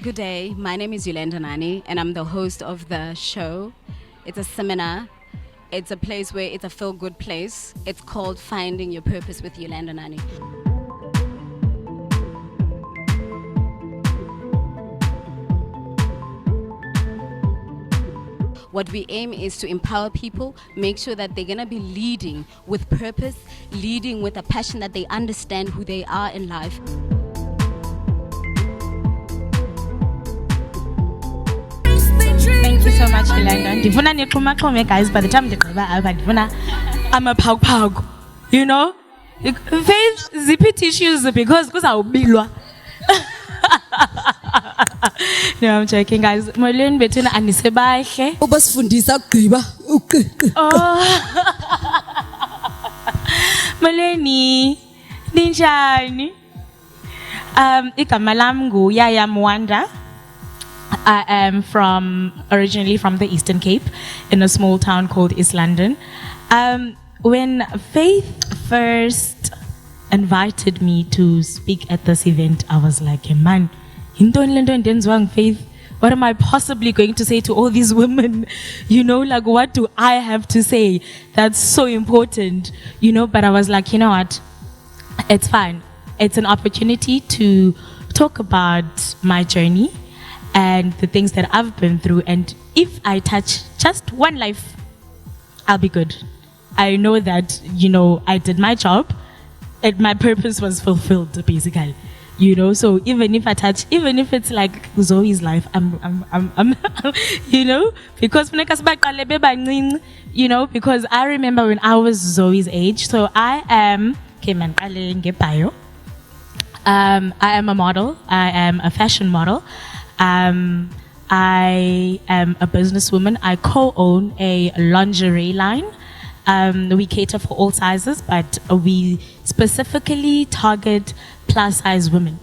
Good day, my name is Eulender Nanni, and I'm the host of the show. It's a seminar. It's a place where it's a feel-good place. It's called Finding Your Purpose with Eulender Nanni. What we aim is to empower people, make sure that they're going to be leading with purpose, leading with a passion that they understand who they are in life. Thank you so much, Eulender. Ndifuna nixhumaxhume guys, by the time ndigqiba apha ndifuna amaphawuphawu. You know? Faith ziphi tissues because kuzawubilwa. No, I'm joking guys. Molweni bethuna anisebahle. Ubasifundisa ukugqiba. Molweni. Ninjani? Igama lam ngu Yaya Mwanda. I am originally from the Eastern Cape in a small town called Eulender. When Faith first invited me to speak at this event, I was like, hey, man, Faith, what am I possibly going to say to all these women? You know, like, what do I have to say? That's so important, you know, but I was like, you know what? It's fine. It's an opportunity to talk about my journey and the things that I've been through. And if I touch just one life, I'll be good. I know that, you know, I did my job and my purpose was fulfilled, basically. You know, so even if it's like Zoe's life, I'm you know, because you know, because I remember when I was Zoe's age. So I am I am a model. I am a fashion model. I am a businesswoman. I co-own a lingerie line. We cater for all sizes, but we specifically target plus size women,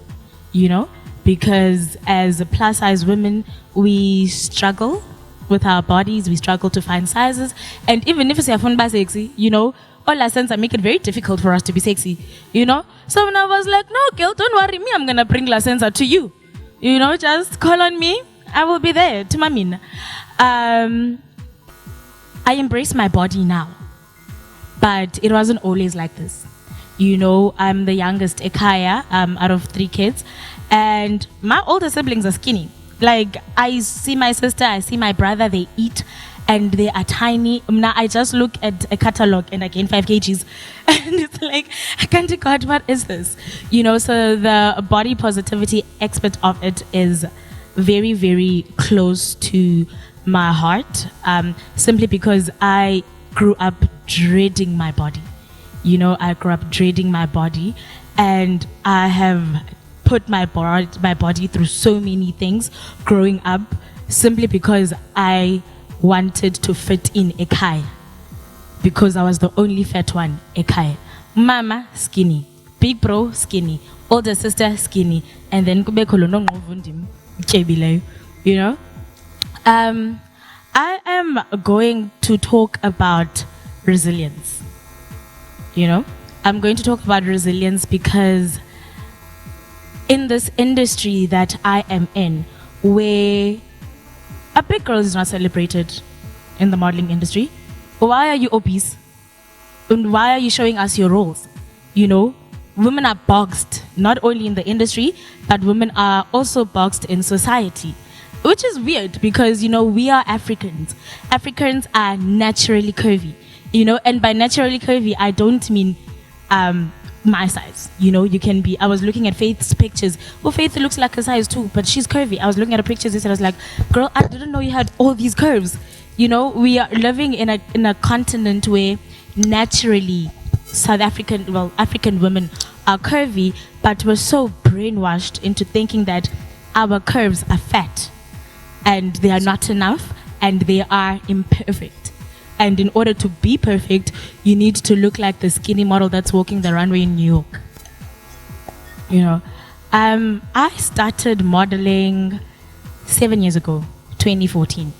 you know, because as plus size women, we struggle with our bodies, we struggle to find sizes, and even if it's a fun by sexy, you know, all our sense make it very difficult for us to be sexy, you know. So when I was like, no, girl, don't worry me, I'm gonna bring La Senza to you. You know, just call on me. I will be there. To Mamin. I embrace my body now. But it wasn't always like this. You know, I'm the youngest Ekaya out of 3 kids. And my older siblings are skinny. Like, I see my sister, I see my brother, they eat. And they are tiny. Now I just look at a catalog and I gain 5 kgs. And it's like, I can't God, what is this? You know, so the body positivity aspect of it is very, very close to my heart. Simply because I grew up dreading my body. You know, I grew up dreading my body. And I have put my body through so many things growing up simply because I wanted to fit in Ekaya because I was the only fat one Ekaya. Mama skinny, big bro skinny, older sister skinny, and then you know. I am going to talk about resilience. You know, I'm going to talk about resilience because in this industry that I am in, where a big girl is not celebrated in the modeling industry, why are you obese? And why are you showing us your roles? You know, women are boxed, not only in the industry, but women are also boxed in society. Which is weird because, you know, we are Africans. Africans are naturally curvy, you know, and by naturally curvy, I don't mean my size. You know, you can be, I was looking at Faith's pictures. Well, Faith looks like a size 2, but she's curvy. I was looking at her pictures and I was like, girl, I didn't know you had all these curves. You know, we are living in a continent where naturally African women are curvy, but we're so brainwashed into thinking that our curves are fat and they are not enough and they are imperfect. And in order to be perfect, you need to look like the skinny model that's walking the runway in New York. You know, I started modeling 7 years ago, 2014.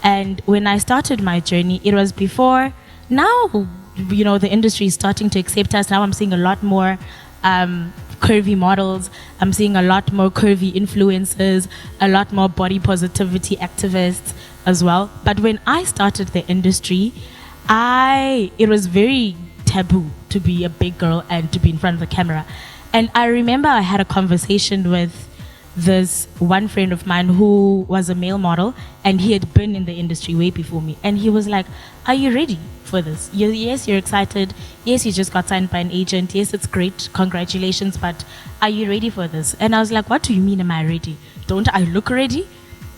And when I started my journey, it was before, now, you know, the industry is starting to accept us. Now I'm seeing a lot more curvy models. I'm seeing a lot more curvy influencers, a lot more body positivity activists as well. But when I started the industry, it was very taboo to be a big girl and to be in front of the camera. And I remember I had a conversation with this one friend of mine who was a male model, and he had been in the industry way before me. And he was like, are you ready for this? Yes, you're excited. Yes, you just got signed by an agent. Yes, it's great. Congratulations. But are you ready for this? And I was like, what do you mean, am I ready? Don't I look ready?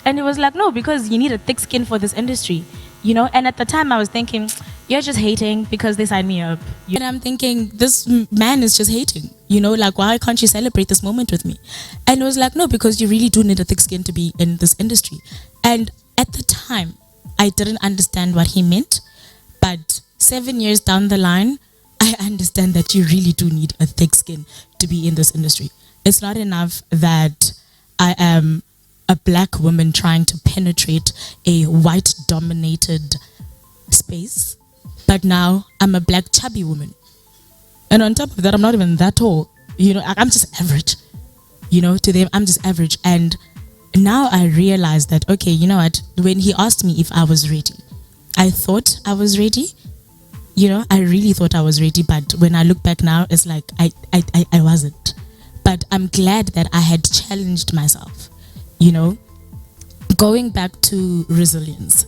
And he was like, no, because you need a thick skin for this industry. And at the time I was thinking, you're just hating because they signed me up. And I'm thinking, this man is just hating. Like, why can't you celebrate this moment with me? And it was like, no, because you really do need a thick skin to be in this industry. And at the time, I didn't understand what he meant. But 7 years down the line, I understand that you really do need a thick skin to be in this industry. It's not enough that I am a black woman trying to penetrate a white-dominated space, but now I'm a black chubby woman. And on top of that, I'm not even that tall. I'm just average. To them, I'm just average. And now I realize that, okay, you know what? When he asked me if I was ready, I thought I was ready. I really thought I was ready. But when I look back now, it's like I wasn't. But I'm glad that I had challenged myself. Going back to resilience,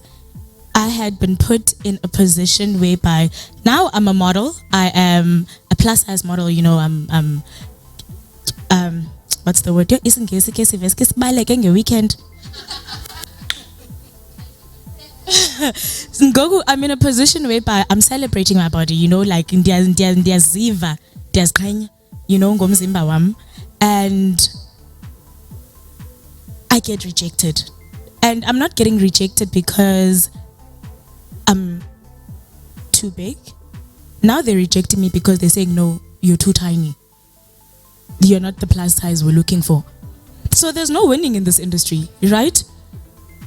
I had been put in a position whereby now I'm a model. I am a plus size model. I'm what's the word? Weekend. I'm in a position whereby I'm celebrating my body. Like ziva, ngomzimba wam, and I get rejected. And I'm not getting rejected because I'm too big. Now they're rejecting me because they're saying, no, you're too tiny. You're not the plus size we're looking for. So there's no winning in this industry, right?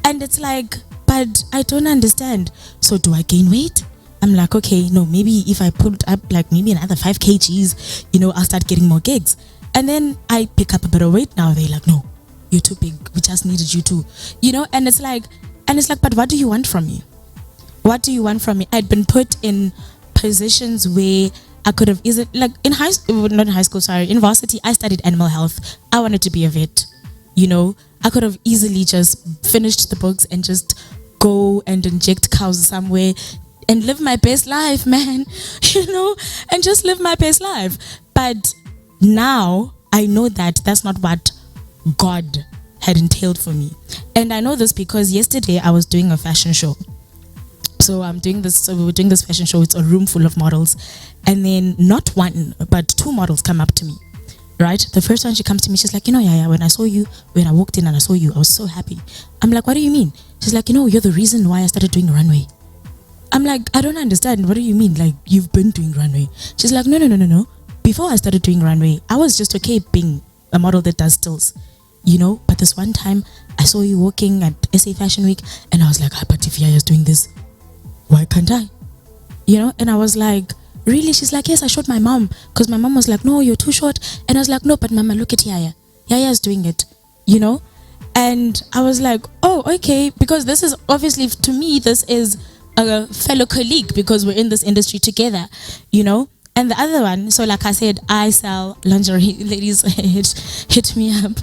And it's like, but I don't understand. So do I gain weight? I'm like, okay, no, maybe if I put up like maybe another 5 kgs, I'll start getting more gigs. And then I pick up a bit of weight. Now they're like, no, you're too big. We just needed you too. And it's like, but what do you want from me? What do you want from me? I'd been put in positions where I could have easily, like in in varsity, I studied animal health. I wanted to be a vet. I could have easily just finished the books and just go and inject cows somewhere and live my best life, man. And just live my best life. But now I know that that's not what God had entailed for me. And I know this because yesterday I was doing a fashion show. So we were doing this fashion show. It's a room full of models. And then not one, but 2 models come up to me, right? The first one, she comes to me, she's like, Yaya, when I walked in and I saw you, I was so happy. I'm like, what do you mean? She's like, you're the reason why I started doing runway. I'm like, I don't understand. What do you mean? Like, you've been doing runway. She's like, no. Before I started doing runway, I was just okay being a model that does stills, But this one time, I saw you walking at SA Fashion Week, and I was like, but if Yaya's doing this, why can't I? And I was like, really? She's like, yes, I showed my mom, because my mom was like, no, you're too short. And I was like, no, but mama, look at Yaya. Yaya's doing it, And I was like, oh, okay, because this is obviously, to me, this is a fellow colleague because we're in this industry together, And the other one, so like I said, I sell lingerie. Ladies, hit me up.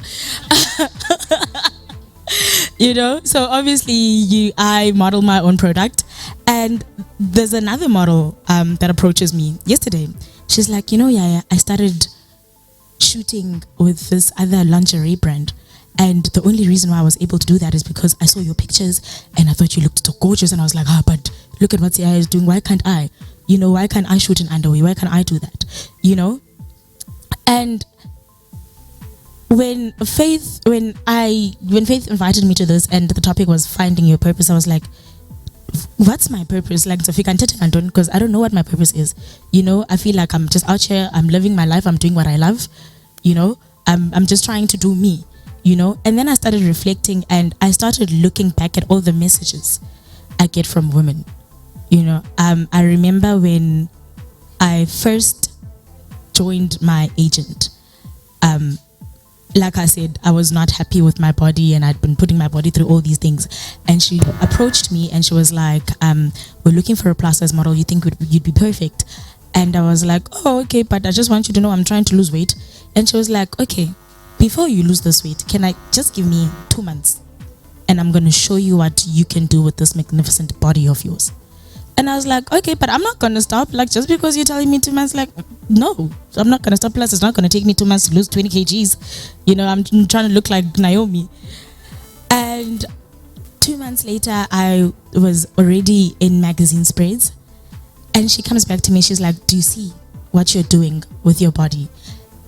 So obviously I model my own product, and there's another model that approaches me yesterday. She's like, Yaya, I started shooting with this other lingerie brand, and the only reason why I was able to do that is because I saw your pictures and I thought you looked so gorgeous, and I was like, but look at what Yaya is doing. Why can't I? Why can't I shoot in underwear? Why can't I do that? And when Faith invited me to this and the topic was finding your purpose, I was like, what's my purpose? Like, because I don't know what my purpose is. I feel like I'm just out here, I'm living my life, I'm doing what I love, I'm just trying to do me, And then I started reflecting, and I started looking back at all the messages I get from women. I remember when I first joined my agent, like I said, I was not happy with my body and I'd been putting my body through all these things. And she approached me and she was like, we're looking for a plus size model. You think you'd be perfect? And I was like, oh, okay, but I just want you to know I'm trying to lose weight. And she was like, okay, before you lose this weight, can I just give me 2 months? And I'm going to show you what you can do with this magnificent body of yours. And I was like, okay, but I'm not going to stop. Like, just because you're telling me 2 months, like, no, I'm not going to stop. Plus, it's not going to take me 2 months to lose 20 kgs. You know, I'm trying to look like Naomi. And 2 months later, I was already in magazine spreads. And she comes back to me. She's like, do you see what you're doing with your body?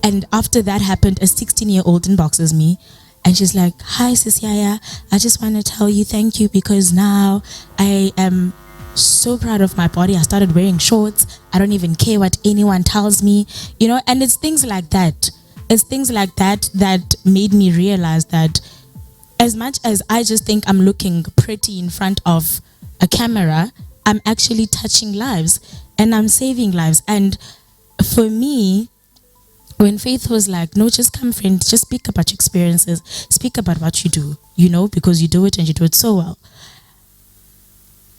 And after that happened, a 16-year-old inboxes me. And she's like, hi, Sis Yaya. I just want to tell you thank you because now I am so proud of my body. I started wearing shorts. I don't even care what anyone tells me, you know. And it's things like that. It's things like that that made me realize that as much as I just think I'm looking pretty in front of a camera, I'm actually touching lives and I'm saving lives. And for me, when Faith was like, no, just come, friend, just speak about your experiences, speak about what you do, you know, because you do it and you do it so well.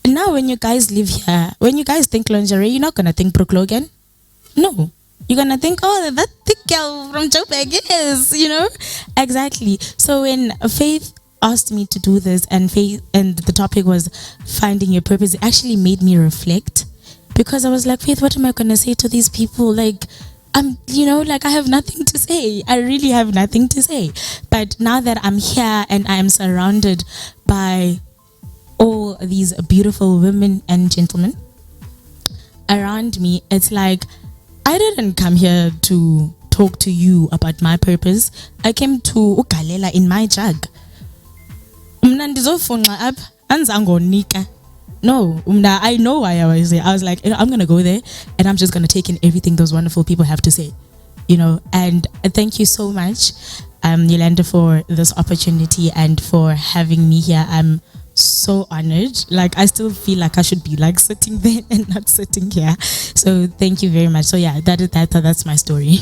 Now, when you guys live here, when you guys think lingerie, you're not going to think Brooke Logan. No. You're going to think, oh, that thick girl from Joburg, yes, you know? Exactly. So when Faith asked me to do this and the topic was finding your purpose, it actually made me reflect because I was like, Faith, what am I going to say to these people? Like, you know, like I have nothing to say. I really have nothing to say. But now that I'm here and I am surrounded by all these beautiful women and gentlemen around me, it's like I didn't come here to talk to you about my purpose. I came to ugalela in my jug. No, I know why I was there. I was like, I'm gonna go there and I'm just gonna take in everything those wonderful people have to say, you know. And thank you so much, Eulender, for this opportunity and for having me here. I'm so honored. Like, I still feel like I should be like sitting there and not sitting here. So thank you very much. So yeah, that's my story.